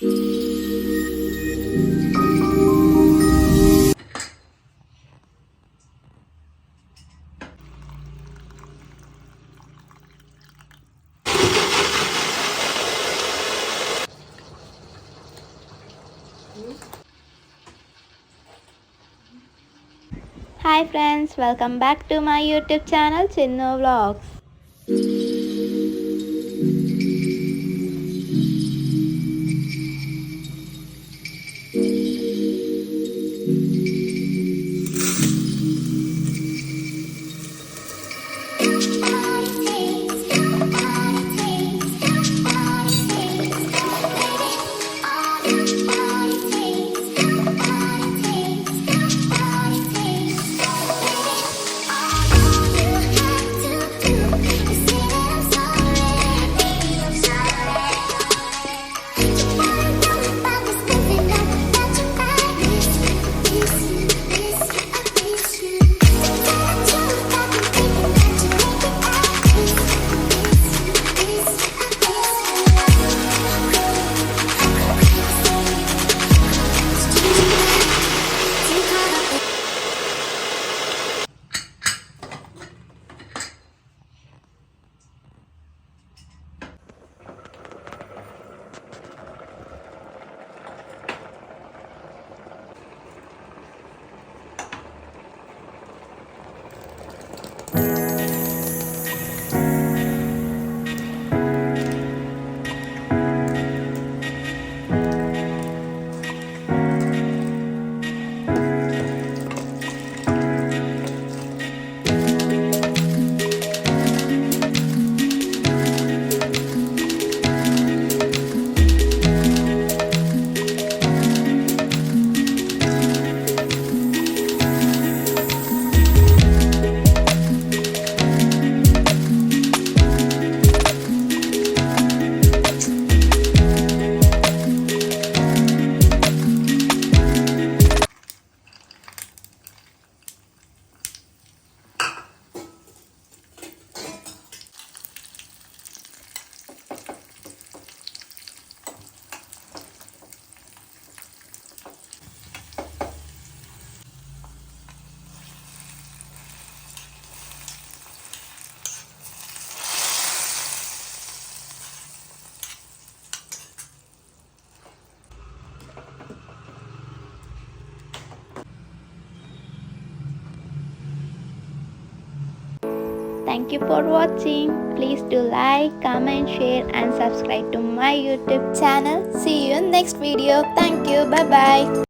Hi friends, welcome back to my YouTube channel Chinnu Vlogs. Thank you for watching. Please do like, comment, share and subscribe to my YouTube channel. See you in next video. Thank you. Bye bye.